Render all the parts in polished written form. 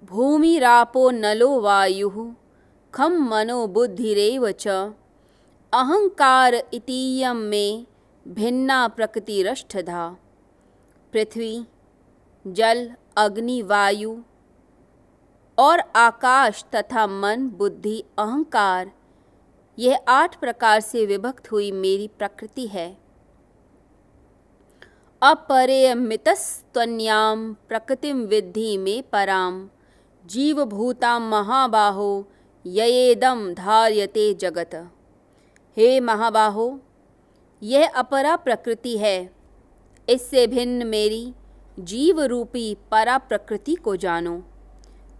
भूमिरापो नलो वायुः खं मनो बुद्धिरेव च अहंकार इतीयं मे भिन्ना प्रकृतिरष्टधा। पृथ्वी, जल, अग्नि, वायु और आकाश तथा मन, बुद्धि, अहंकार, यह 8 प्रकार से विभक्त हुई मेरी प्रकृति है। अपरेयमितस्त्वन्यां प्रकृतिं विद्धि मे परां जीवभूतां महाबाहो ययेदं धार्यते जगत। हे महाबाहो, यह अपरा प्रकृति है, इससे भिन्न मेरी जीव रूपी परा प्रकृति को जानो,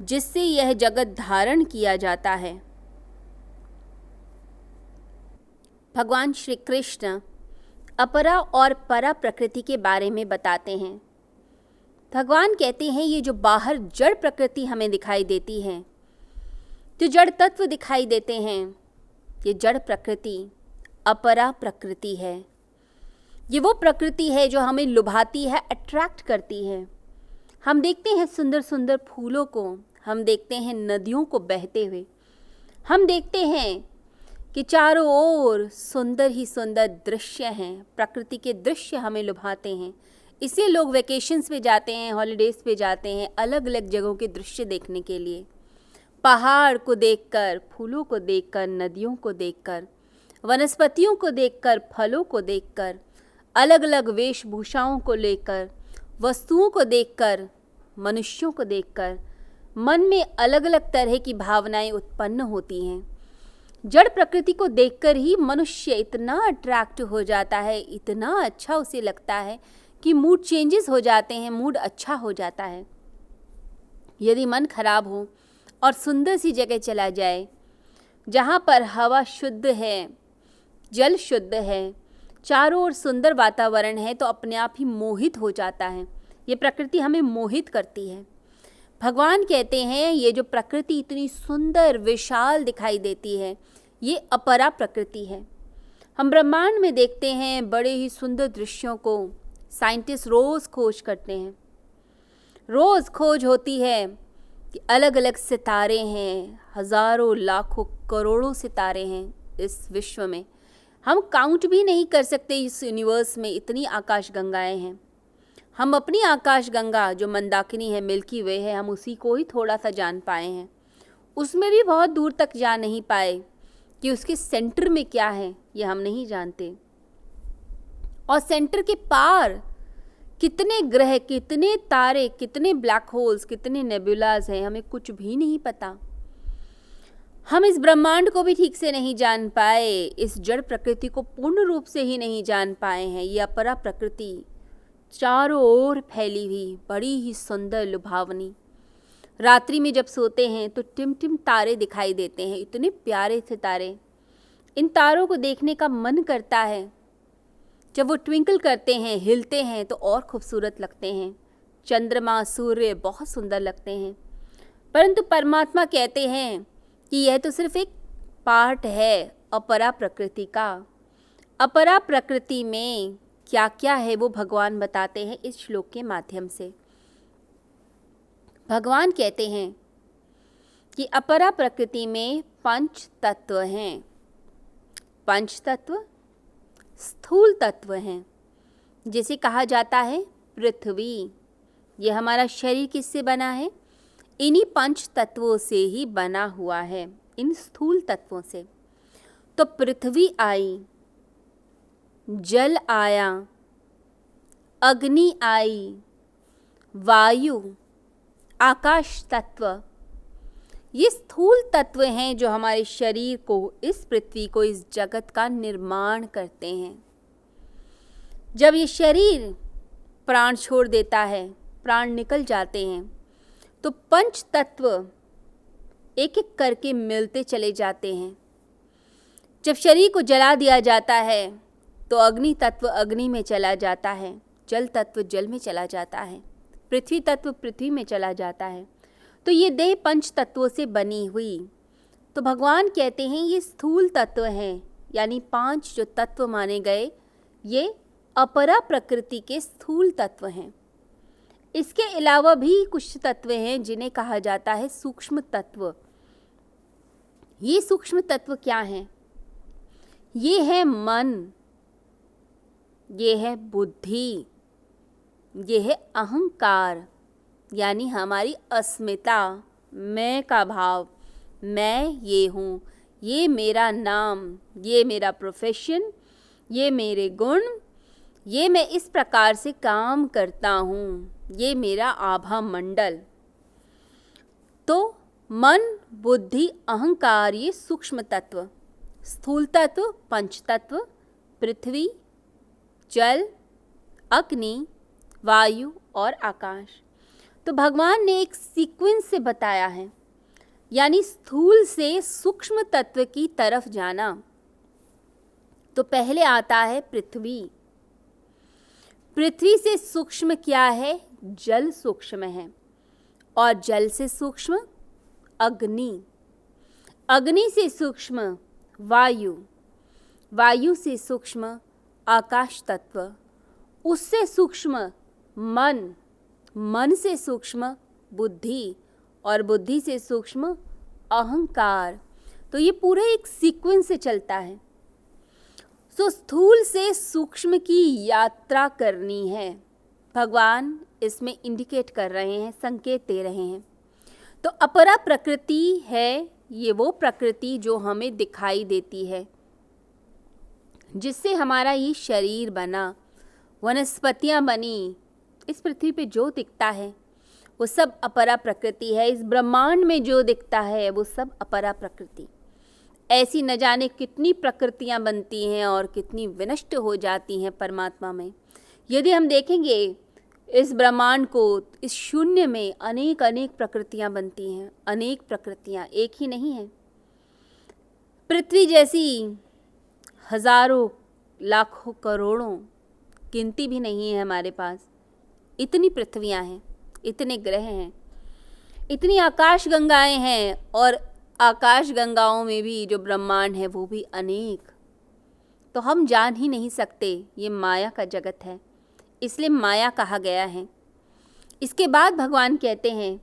जिससे यह जगत धारण किया जाता है। भगवान श्री कृष्ण अपरा और परा प्रकृति के बारे में बताते हैं। भगवान कहते हैं ये जो बाहर जड़ प्रकृति हमें दिखाई देती है, जो जड़ तत्व दिखाई देते हैं, ये जड़ प्रकृति अपरा प्रकृति है। ये वो प्रकृति है जो हमें लुभाती है, अट्रैक्ट करती है। हम देखते हैं सुंदर सुंदर फूलों को, हम देखते हैं नदियों को बहते हुए, हम देखते हैं कि चारों ओर सुंदर ही सुंदर दृश्य हैं, प्रकृति के दृश्य हमें लुभाते हैं। इसलिए लोग वेकेशंस पे जाते हैं, हॉलीडेज़ पे जाते हैं, अलग अलग जगहों के दृश्य देखने के लिए। पहाड़ को देखकर, फूलों को देखकर, नदियों को देखकर, वनस्पतियों को देखकर, फलों को देखकर, अलग अलग वेशभूषाओं को लेकर, वस्तुओं को देखकर, मनुष्यों को देखकर मन में अलग अलग तरह की भावनाएं उत्पन्न होती हैं। जड़ प्रकृति को देखकर ही मनुष्य इतना अट्रैक्ट हो जाता है, इतना अच्छा उसे लगता है कि मूड चेंजेस हो जाते हैं, मूड अच्छा हो जाता है। यदि मन खराब हो और सुंदर सी जगह चला जाए जहाँ पर हवा शुद्ध है, जल शुद्ध है, चारों ओर सुंदर वातावरण है, तो अपने आप ही मोहित हो जाता है। ये प्रकृति हमें मोहित करती है। भगवान कहते हैं ये जो प्रकृति इतनी सुंदर विशाल दिखाई देती है, ये अपरा प्रकृति है। हम ब्रह्मांड में देखते हैं बड़े ही सुंदर दृश्यों को, साइंटिस्ट रोज़ खोज करते हैं। रोज़ खोज होती है कि अलग अलग सितारे हैं, हज़ारों लाखों करोड़ों सितारे हैं इस विश्व में। हम काउंट भी नहीं कर सकते इस यूनिवर्स में, इतनी आकाश गंगाएँ हैं। हम अपनी आकाश गंगा जो मंदाकिनी है, मिल्की वे है, हम उसी को ही थोड़ा सा जान पाए हैं। उसमें भी बहुत दूर तक जा नहीं पाए कि उसके सेंटर में क्या है, ये हम नहीं जानते। और सेंटर के पार कितने ग्रह, कितने तारे, कितने ब्लैक होल्स, कितने नेबुलाज हैं, हमें कुछ भी नहीं पता। हम इस ब्रह्मांड को भी ठीक से नहीं जान पाए, इस जड़ प्रकृति को पूर्ण रूप से ही नहीं जान पाए हैं। ये अपरा प्रकृति चारों ओर फैली हुई, बड़ी ही सुंदर, लुभावनी। रात्रि में जब सोते हैं तो टिम-टिम तारे दिखाई देते हैं, इतने प्यारे से तारे। इन तारों को देखने का मन करता है। जब वो ट्विंकल करते हैं, हिलते हैं, तो और खूबसूरत लगते हैं। चंद्रमा, सूर्य बहुत सुंदर लगते हैं। परंतु परमात्मा कहते हैं कि यह तो सिर्फ एक पार्ट है अपरा प्रकृति का। अपरा प्रकृति में क्या क्या है वो भगवान बताते हैं इस श्लोक के माध्यम से। भगवान कहते हैं कि अपरा प्रकृति में 5 तत्व हैं। 5 तत्व स्थूल तत्व हैं, जिसे कहा जाता है पृथ्वी। ये हमारा शरीर किससे बना है? इन्हीं 5 तत्वों से ही बना हुआ है, इन स्थूल तत्वों से। तो पृथ्वी आई, जल आया, अग्नि आई, वायु, आकाश तत्व, ये स्थूल तत्व हैं जो हमारे शरीर को, इस पृथ्वी को, इस जगत का निर्माण करते हैं। जब ये शरीर प्राण छोड़ देता है, प्राण निकल जाते हैं, तो 5 तत्व एक एक करके मिलते चले जाते हैं। जब शरीर को जला दिया जाता है तो अग्नि तत्व अग्नि में चला जाता है, जल तत्व जल में चला जाता है, पृथ्वी तत्व पृथ्वी में चला जाता है। तो ये देह 5 तत्वों से बनी हुई। तो भगवान कहते हैं ये स्थूल तत्व हैं, यानी 5 जो तत्व माने गए, ये अपरा प्रकृति के स्थूल तत्व हैं। इसके अलावा भी कुछ तत्व हैं जिन्हें कहा जाता है सूक्ष्म तत्व। ये सूक्ष्म तत्व क्या हैं? ये है मन, ये है बुद्धि, ये है अहंकार, यानी हमारी अस्मिता, मैं का भाव, मैं ये हूँ, ये मेरा नाम, ये मेरा प्रोफेशन, ये मेरे गुण, ये मैं इस प्रकार से काम करता हूँ, ये मेरा आभा मंडल। तो मन, बुद्धि, अहंकार ये सूक्ष्म तत्व। स्थूल तत्व पंच तत्व, पृथ्वी, जल, अग्नि, वायु और आकाश। तो भगवान ने एक सीक्वेंस से बताया है, यानी स्थूल से सूक्ष्म तत्व की तरफ जाना। तो पहले आता है पृथ्वी। पृथ्वी से सूक्ष्म क्या है? जल सूक्ष्म है, और जल से सूक्ष्म अग्नि, अग्नि से सूक्ष्म वायु, वायु से सूक्ष्म आकाश तत्व, उससे सूक्ष्म मन, मन से सूक्ष्म बुद्धि, और बुद्धि से सूक्ष्म अहंकार। तो ये पूरा एक सीक्वेंस से चलता है। तो स्थूल से सूक्ष्म की यात्रा करनी है, भगवान इसमें इंडिकेट कर रहे हैं, संकेत दे रहे हैं। तो अपरा प्रकृति है ये वो प्रकृति जो हमें दिखाई देती है, जिससे हमारा ये शरीर बना, वनस्पतियाँ बनी, इस पृथ्वी पे जो दिखता है वो सब अपरा प्रकृति है। इस ब्रह्मांड में जो दिखता है वो सब अपरा प्रकृति। ऐसी न जाने कितनी प्रकृतियाँ बनती हैं और कितनी विनष्ट हो जाती हैं परमात्मा में। यदि हम देखेंगे इस ब्रह्मांड को, इस शून्य में अनेक अनेक प्रकृतियाँ बनती हैं, अनेक प्रकृतियाँ, एक ही नहीं है। पृथ्वी जैसी हजारों, लाखों, करोड़ों, गिनती भी नहीं है हमारे पास, इतनी पृथ्वियाँ हैं, इतने ग्रह हैं, इतनी आकाश गंगाएं हैं, और आकाश गंगाओं में भी जो ब्रह्मांड है वो भी अनेक। तो हम जान ही नहीं सकते, ये माया का जगत है, इसलिए माया कहा गया है। इसके बाद भगवान कहते हैं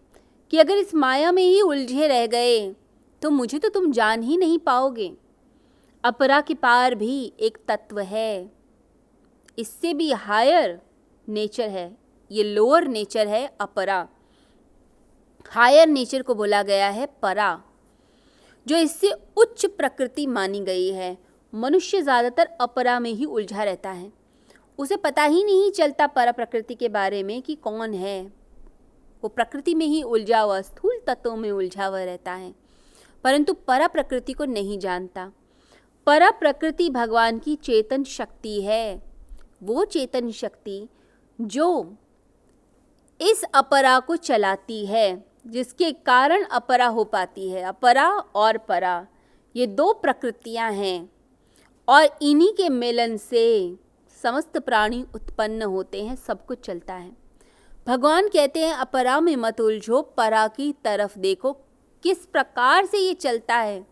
कि अगर इस माया में ही उलझे रह गए तो मुझे तो तुम जान ही नहीं पाओगे। अपरा के पार भी एक तत्व है, इससे भी हायर नेचर है, ये लोअर नेचर है अपरा। हायर नेचर को बोला गया है परा, जो इससे उच्च प्रकृति मानी गई है। मनुष्य ज़्यादातर अपरा में ही उलझा रहता है, उसे पता ही नहीं चलता परा प्रकृति के बारे में कि कौन है। वो प्रकृति में ही उलझा हुआ, स्थूल तत्वों में उलझा हुआ रहता है, परंतु परा प्रकृति को नहीं जानता। परा प्रकृति भगवान की चेतन शक्ति है, वो चेतन शक्ति जो इस अपरा को चलाती है, जिसके कारण अपरा हो पाती है। अपरा और परा ये दो प्रकृतियां हैं, और इन्हीं के मिलन से समस्त प्राणी उत्पन्न होते हैं, सब कुछ चलता है। भगवान कहते हैं अपरा में मत उलझो, परा की तरफ देखो, किस प्रकार से ये चलता है,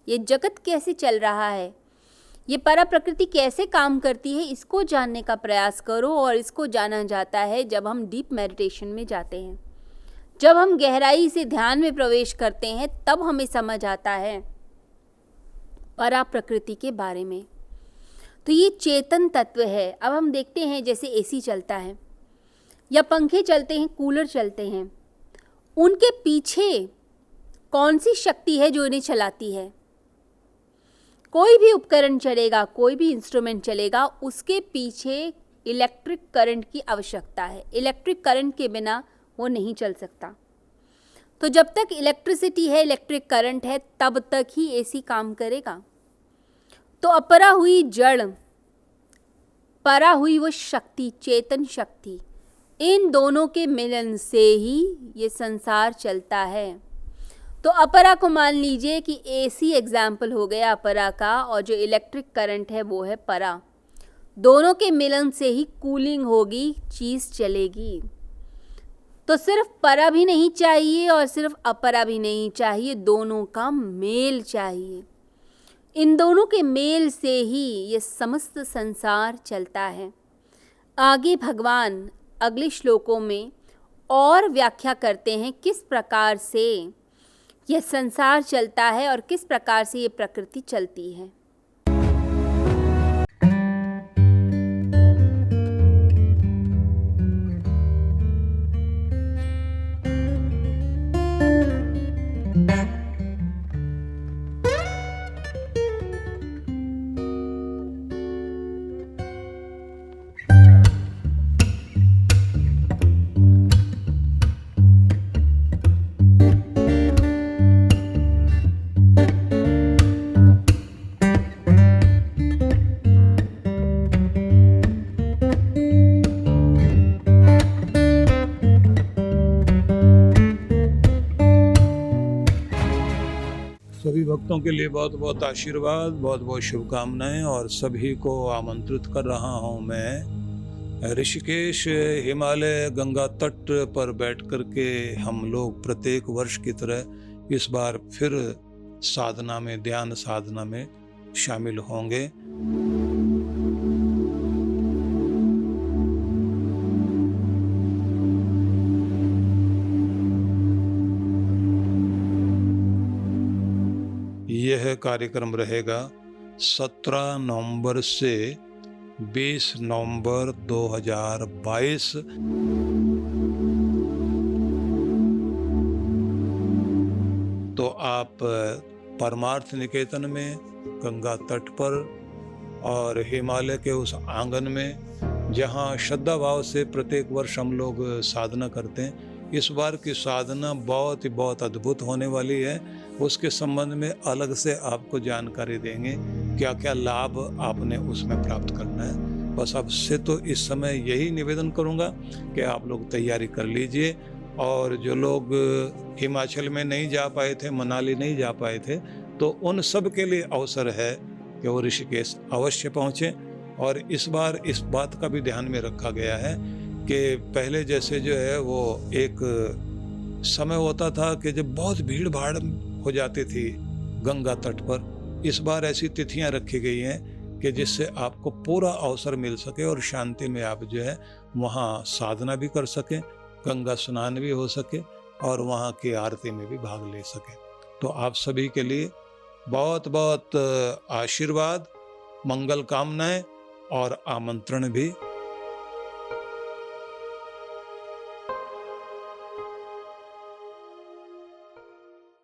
ये जगत कैसे चल रहा है, ये परा प्रकृति कैसे काम करती है, इसको जानने का प्रयास करो। और इसको जाना जाता है जब हम डीप मेडिटेशन में जाते हैं, जब हम गहराई से ध्यान में प्रवेश करते हैं, तब हमें समझ आता है परा प्रकृति के बारे में। तो ये चेतन तत्व है। अब हम देखते हैं जैसे एसी चलता है या पंखे चलते हैं, कूलर चलते हैं, उनके पीछे कौन सी शक्ति है जो इन्हें चलाती है? कोई भी उपकरण चलेगा, कोई भी इंस्ट्रूमेंट चलेगा, उसके पीछे इलेक्ट्रिक करंट की आवश्यकता है। इलेक्ट्रिक करंट के बिना वो नहीं चल सकता। तो जब तक इलेक्ट्रिसिटी है, इलेक्ट्रिक करंट है, तब तक ही एसी काम करेगा। तो अपरा हुई जड़, परा हुई वो शक्ति, चेतन शक्ति, इन दोनों के मिलन से ही ये संसार चलता है। तो अपरा को मान लीजिए कि एसी एग्जाम्पल हो गया अपरा का, और जो इलेक्ट्रिक करंट है वो है परा। दोनों के मिलन से ही कूलिंग होगी, चीज़ चलेगी। तो सिर्फ परा भी नहीं चाहिए और सिर्फ अपरा भी नहीं चाहिए, दोनों का मेल चाहिए। इन दोनों के मेल से ही ये समस्त संसार चलता है। आगे भगवान अगले श्लोकों में और व्याख्या करते हैं किस प्रकार से यह संसार चलता है और किस प्रकार से ये प्रकृति चलती है। सभी भक्तों के लिए बहुत बहुत आशीर्वाद, बहुत बहुत शुभकामनाएं और सभी को आमंत्रित कर रहा हूं मैं ऋषिकेश हिमालय गंगा तट पर बैठ कर के हम लोग प्रत्येक वर्ष की तरह इस बार फिर साधना में, ध्यान साधना में शामिल होंगे। यह कार्यक्रम रहेगा 17 नवंबर से 20 नवंबर 2022। तो आप परमार्थ निकेतन में, गंगा तट पर और हिमालय के उस आंगन में जहाँ श्रद्धा भाव से प्रत्येक वर्ष हम लोग साधना करते हैं, इस बार की साधना बहुत अद्भुत होने वाली है। उसके संबंध में अलग से आपको जानकारी देंगे, क्या क्या लाभ आपने उसमें प्राप्त करना है। बस अब से तो इस समय यही निवेदन करूंगा कि आप लोग तैयारी कर लीजिए। और जो लोग हिमाचल में नहीं जा पाए थे, मनाली नहीं जा पाए थे, तो उन सब के लिए अवसर है कि वो ऋषिकेश अवश्य पहुँचें। और इस बार इस बात का भी ध्यान में रखा गया है कि पहले जैसे जो है वो एक समय होता था कि जब बहुत भीड़ भाड़ हो जाती थी गंगा तट पर, इस बार ऐसी तिथियां रखी गई हैं कि जिससे आपको पूरा अवसर मिल सके और शांति में आप जो है वहाँ साधना भी कर सकें, गंगा स्नान भी हो सके और वहाँ की आरती में भी भाग ले सकें। तो आप सभी के लिए बहुत बहुत आशीर्वाद, मंगल कामनाएं और आमंत्रण भी